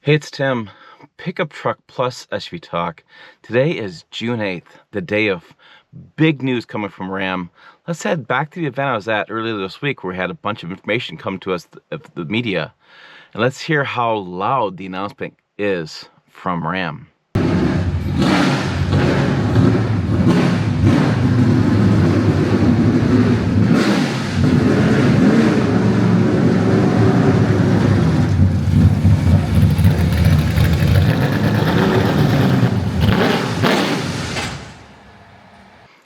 Hey, it's Tim. Pickup Truck Plus SUV Talk. Today is June 8th, the day of big news coming from Ram. Let's head back to the event I was at earlier this week where we had a bunch of information come to us of the media. And let's hear how loud the announcement is from Ram.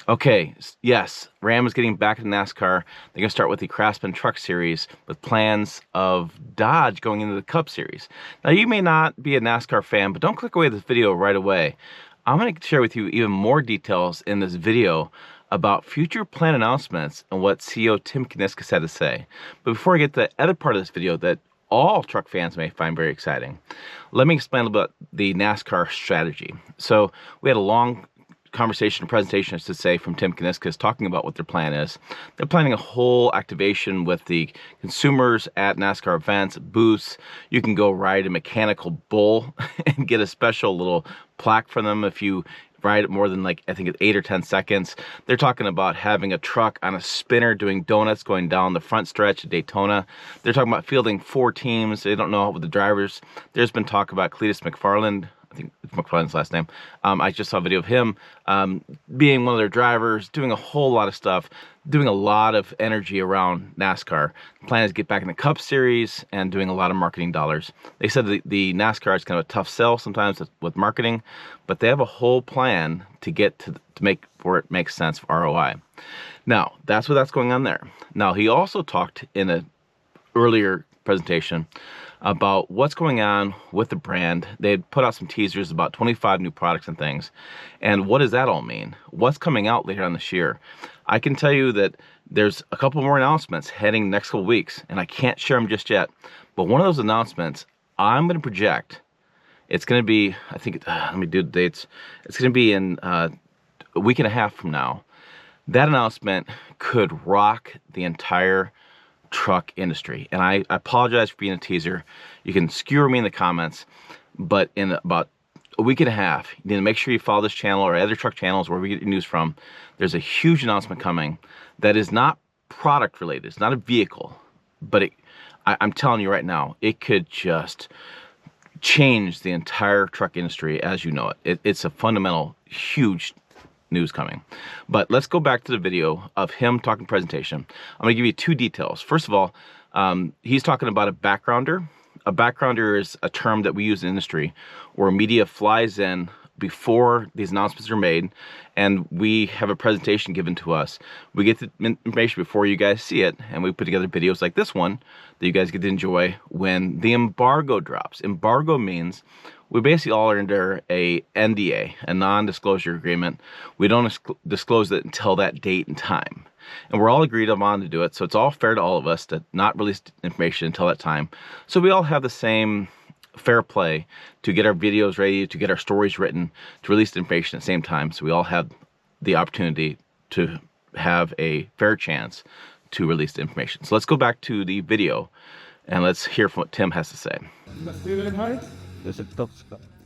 Okay, yes, Ram is getting back to NASCAR. They're going to start with the Craftsman Truck Series with plans of Dodge going into the Cup Series. Now, you may not be a NASCAR fan, but don't click away this video right away. I'm going to share with you even more details in this video about future plan announcements and what CEO Tim Kuniskis had to say. But before I get to the other part of this video that all truck fans may find very exciting, let me explain a little bit about the NASCAR strategy. So we had a long conversation, presentation, I should say, from Tim Kuniskis talking about what their plan is. They're planning a whole activation with the consumers at NASCAR events, booths. You can go ride a mechanical bull and get a special little plaque from them if you ride it more than, like, I think it's 8 or 10 seconds. They're talking about having a truck on a spinner doing donuts going down the front stretch at Daytona. They're talking about fielding 4 teams. They don't know with the drivers. There's been talk about Cletus McFarland. I think it's McFarland's last name. I just saw a video of him being one of their drivers, doing a whole lot of stuff, doing a lot of energy around NASCAR. The plan is to get back in the Cup Series and doing a lot of marketing dollars. They said the NASCAR is kind of a tough sell sometimes with marketing, but they have a whole plan to get to make where it makes sense for ROI. Now, that's going on there. Now, he also talked in an earlier presentation about what's going on with the brand. They had put out some teasers about 25 new products and things. And what does that all mean? What's coming out later on this year? I can tell you that there's a couple more announcements heading next couple weeks, and I can't share them just yet. But one of those announcements, I'm going to project, it's going to be, I think, let me do the dates. It's going to be in a week and a half from now. That announcement could rock the entire truck industry. And I apologize for being a teaser. You can skewer me in the comments, but in about a week and a half, you need to make sure you follow this channel or other truck channels where we get your news from. There's a huge announcement coming that is not product related. It's not a vehicle, but I'm telling you right now, it could just change the entire truck industry as you know it. It's a fundamental, huge news coming. But let's go back to the video of him talking presentation. I'm going to give you 2 details. First of all, he's talking about a backgrounder. A backgrounder is a term that we use in the industry where media flies in before these announcements are made, and we have a presentation given to us. We get the information before you guys see it, and we put together videos like this one that you guys get to enjoy when the embargo drops. Embargo means we basically all are under a NDA, a non-disclosure agreement. We don't disclose it until that date and time. And we're all agreed upon to do it, so it's all fair to all of us to not release information until that time. So we all have the same fair play to get our videos ready, to get our stories written, to release the information at the same time. So we all have the opportunity to have a fair chance to release the information. So let's go back to the video and let's hear from what Tim has to say.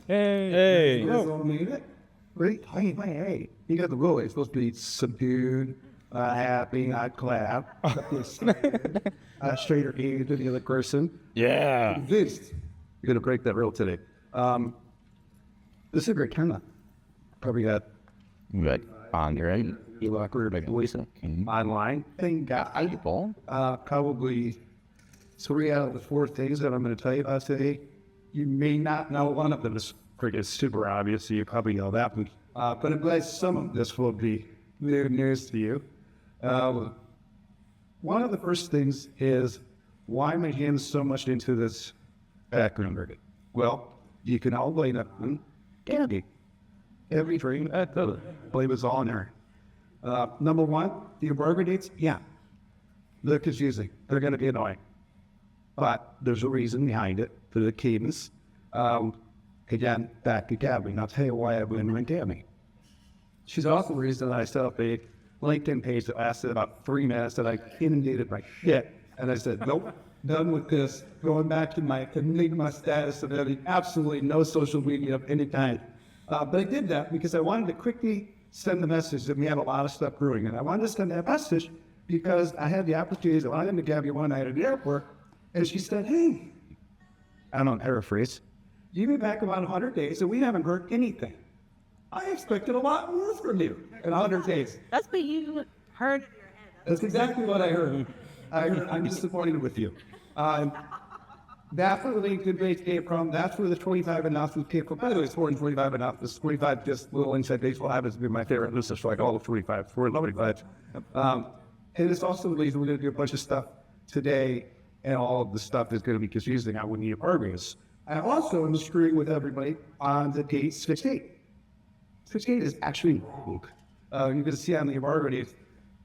Hey. You guys all made it? Great. Hey. You got the role. It's supposed to be subdued, happy, not clap. Straighter to the other person. Yeah. This. You're going to break that rule today. This is a great camera. Probably got On your right. you locker my voice online. Thing probably 3 out of the 4 things that I'm going to tell you about today. You may not know one of them is pretty super obvious, so you probably know that one. But I'm glad some of this will be new news to you. One of the first things is why am I getting so much into this background? Well, you can all blame it on candy. Every dream blame is all in there. Number 1, the embargo dates, yeah, they're confusing. They're going to be annoying. But there's a reason behind it for the cadence. Again, back to Gabby. And I'll tell you why I went with Gabby. She's also the reason that I set up a LinkedIn page that lasted about 3 minutes that I inundated my shit. And I said, nope, done with this, going back to my enigma status of having absolutely no social media of any kind. But I did that because I wanted to quickly send the message that we had a lot of stuff brewing. And I wanted to send that message because I had the opportunity to run into Gabby one night at the airport, and she said, hey, I don't paraphrase, you've been back about 100 days and we haven't heard anything. I expected a lot more from you in 100 days. That's what you heard in your head. That's exactly what I heard. I'm disappointed with you. That's where the LinkedIn page came from. That's where the 25 announcements came from. By the way, it's 25 announcements. 25 just little inside baseball happens to be my favorite list, so like all of 25. 45. And it's also the reason we're going to do a bunch of stuff today, and all of the stuff is going to be confusing. I wouldn't need apartments. I also am screwing with everybody on the date 6/8. 6/8 is actually wrong. You can see on the embargo dates,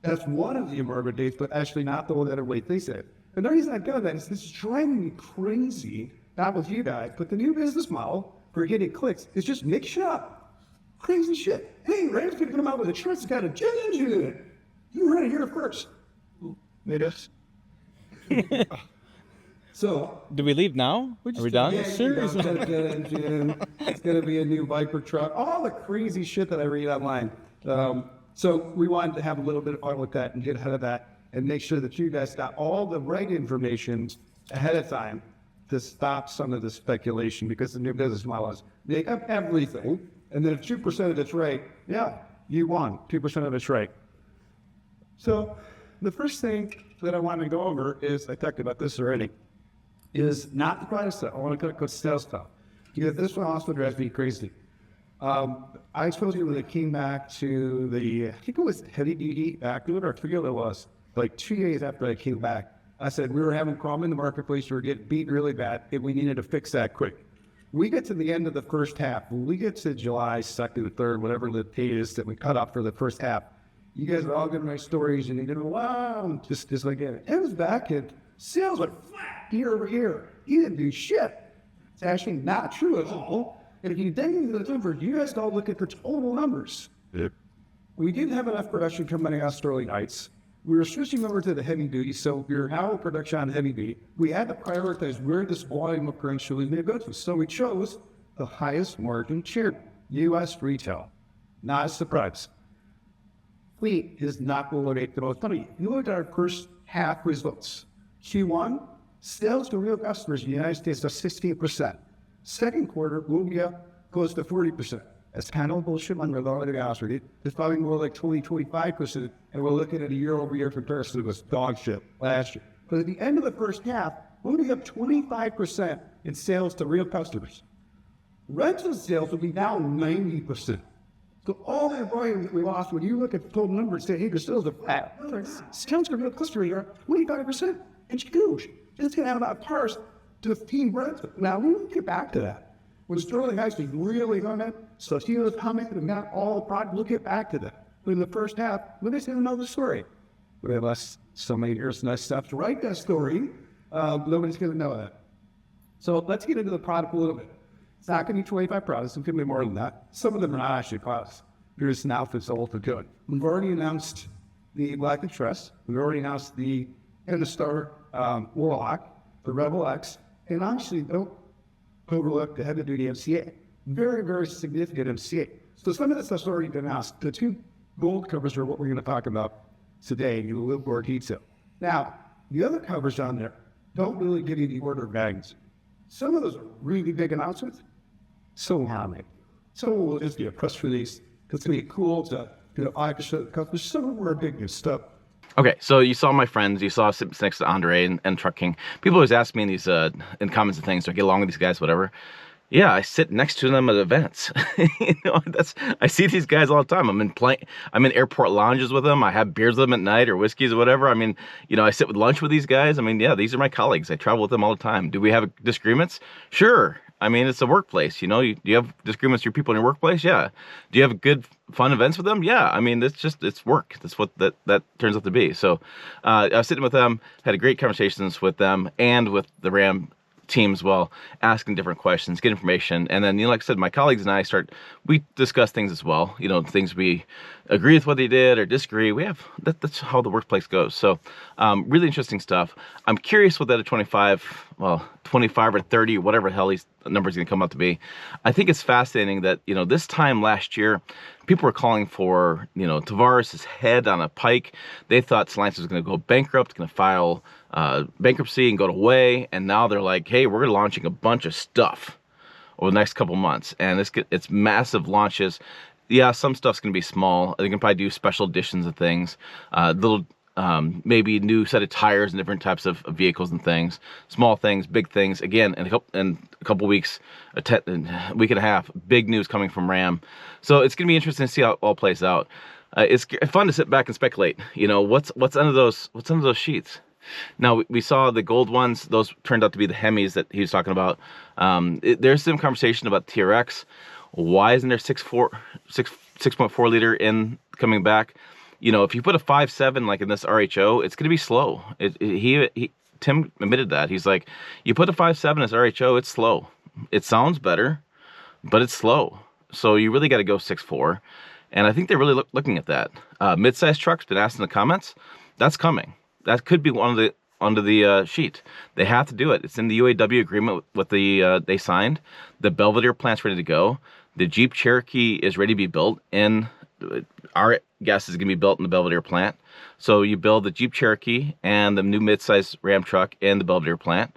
that's one of the embargo dates, but actually not the one that everybody thinks it. And the reason I've done that is this is driving me crazy, not with you guys, but the new business model for getting clicks is just make shit up. Crazy shit. Hey, Rand's going to come out with a chart that's got a jet engine in it. You heard it here first. Made us. So, Do we leave now? Are we done? yeah, Seriously? it's got a jet engine. It's going to be a new Viper truck. All the crazy shit that I read online. So we wanted to have a little bit of fun with that and get ahead of that and make sure that you guys got all the right information ahead of time to stop some of the speculation, because the new business model is make up everything, and then if 2% of it's right, yeah, you won. 2% of it's right. So the first thing that I want to go over is, I talked about this already, is not the product stuff. I want to go sales stuff. Because this one also drives me crazy. I told you when it came back to I think it was heavy duty backwood, or I forget what it was, like 2 days after I came back, I said we were having a problem in the marketplace, we were getting beat really bad, and we needed to fix that quick. We get to the end of the first half, when we get to July 2nd or 3rd, whatever the date is that we cut off for the first half, you guys are all giving my stories, and you're going, wow, just like that. It was back, and sales went flat year over year. You didn't do shit. It's actually not true at all. And if you dig into the numbers, you guys don't look at the total numbers. Yep. We didn't have enough production coming out of Sterling Heights. We were switching over to the heavy duty, so we were now in production on heavy duty. We had to prioritize where this volume of production was going to go to. So we chose the highest margin share, U.S. retail. Not a surprise. Fleet is not going to make the most money. You look at our first half results. Q1, sales to real customers in the United States are 16%. Second quarter, we'll be up close to 40%. That's kind of bullshit when we're lower to be honest with you. It's probably more like 25%, and we're looking at a year-over-year comparison that was dog shit last year. But at the end of the first half, we'll be up 25% in sales to real customers. Rental sales will be down 90%. So all that volume that we lost, when you look at the total numbers, say, hey, your sales are flat. Sales to real customers are 25%. It's huge. It's going to have enough cars to feed rental. Now, we'll get back to that. When Sterling Heights was really humming, so he was humming and got all the product, we'll get back to that. But in the first half, let me say another story. We have us so many years nice stuff to write that story. Nobody's going to know that. So let's get into the product a little bit. It's not going to be 25 products. It's going to be more than that. Some of them are not actually products. There's an outfit sold for good. We've already announced the Black & Trust. We've already announced the Star Warlock, the Rebel X, and honestly, don't overlook the heavy-duty MCA. Very, very significant MCA. So some of this stuff's already been announced. The two gold covers are what we're going to talk about today in a little more detail. Now, the other covers on there don't really give you the order of magnitude. Some of those are really big announcements. So how many? Some will just be a press release. It's going to be cool to, I can show the customers. Some of them are big new stuff. Okay, so you saw my friends, you saw us sit next to Andre and Truck King. People always ask me in these in comments and things, do I get along with these guys, whatever. Yeah, I sit next to them at events. I see these guys all the time. I'm in airport lounges with them. I have beers with them at night or whiskeys or whatever. I mean, I sit with lunch with these guys. I mean, yeah, these are my colleagues. I travel with them all the time. Do we have disagreements? Sure. I mean, it's a workplace, do you have disagreements with your people in your workplace? Yeah. Do you have good, fun events with them? Yeah. I mean, it's work. That's what that turns out to be. So I was sitting with them, had great conversations with them and with the Ram team as well, asking different questions, get information. And then, like I said, my colleagues and I we discuss things as well, things we agree with what they did or disagree. That's how the workplace goes. So really interesting stuff. I'm curious what that 25 or 30, whatever the hell these numbers are going to come out to be. I think it's fascinating that, this time last year, people were calling for, Tavares' head on a pike. They thought Stellantis was going to go bankrupt, going to file bankruptcy and go away. And now they're like, hey, we're launching a bunch of stuff over the next couple months. And it's massive launches. Yeah, some stuff's going to be small. They can probably do special editions of things. Little maybe new set of tires and different types of vehicles and things. Small things, big things. Again, in a couple weeks, a week and a half, big news coming from Ram. So it's going to be interesting to see how it all plays out. It's fun to sit back and speculate. What's under those sheets. Now, we saw the gold ones. Those turned out to be the Hemis that he was talking about. There's some conversation about TRX. Why isn't there 6.4 liter in coming back? If you put a 5.7 like in this RHO, it's going to be slow. Tim admitted that. He's like, you put a 5.7 as RHO, it's slow. It sounds better, but it's slow. So you really got to go 6.4. And I think they're really looking at that. Mid-size trucks, been asked in the comments. That's coming. That could be under the sheet. They have to do it. It's in the UAW agreement with they signed. The Belvedere plant's ready to go. The Jeep Cherokee is ready to be built, and our guess is going to be built in the Belvedere plant. So you build the Jeep Cherokee and the new midsize Ram truck in the Belvedere plant.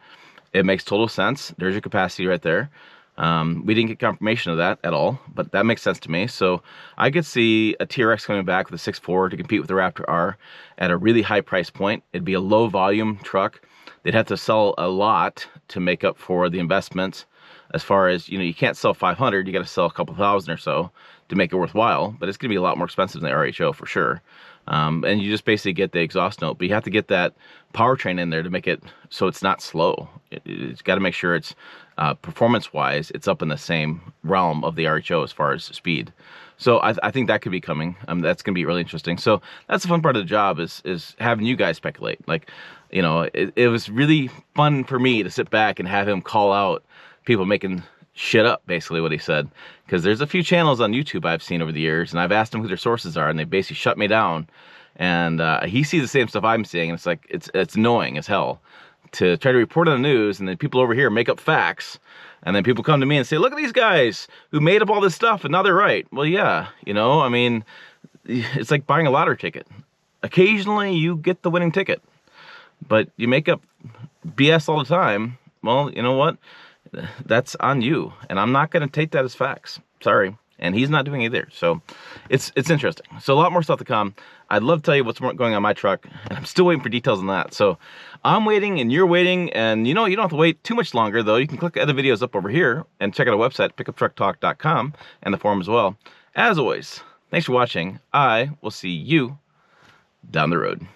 It makes total sense. There's your capacity right there. We didn't get confirmation of that at all, but that makes sense to me. So I could see a TRX coming back with a 6.4 to compete with the Raptor R at a really high price point. It'd be a low volume truck. They'd have to sell a lot to make up for the investments. As far as, you can't sell 500, you got to sell a couple thousand or so to make it worthwhile, but it's going to be a lot more expensive than the RHO for sure. And you just basically get the exhaust note, but you have to get that powertrain in there to make it so it's not slow. It's got to make sure it's performance-wise, it's up in the same realm of the RHO as far as speed. So I think that could be coming. That's going to be really interesting. So that's the fun part of the job is having you guys speculate. Like, it was really fun for me to sit back and have him call out people making shit up, basically what he said. Because there's a few channels on YouTube I've seen over the years, and I've asked them who their sources are, and they basically shut me down. And he sees the same stuff I'm seeing, and it's like, it's annoying as hell to try to report on the news, and then people over here make up facts, and then people come to me and say, look at these guys who made up all this stuff, and now they're right. Well, yeah, it's like buying a lottery ticket. Occasionally you get the winning ticket, but you make up BS all the time. Well, you know what? That's on you, and I'm not going to take that as facts. Sorry. And he's not doing it either. So it's interesting. So a lot more stuff to come. I'd love to tell you what's going on my truck, and I'm still waiting for details on that. So I'm waiting and you're waiting, and you don't have to wait too much longer, though. You can click the other videos up over here and check out our website, pickuptrucktalk.com, and the forum as well. As always, thanks for watching. I will see you down the road.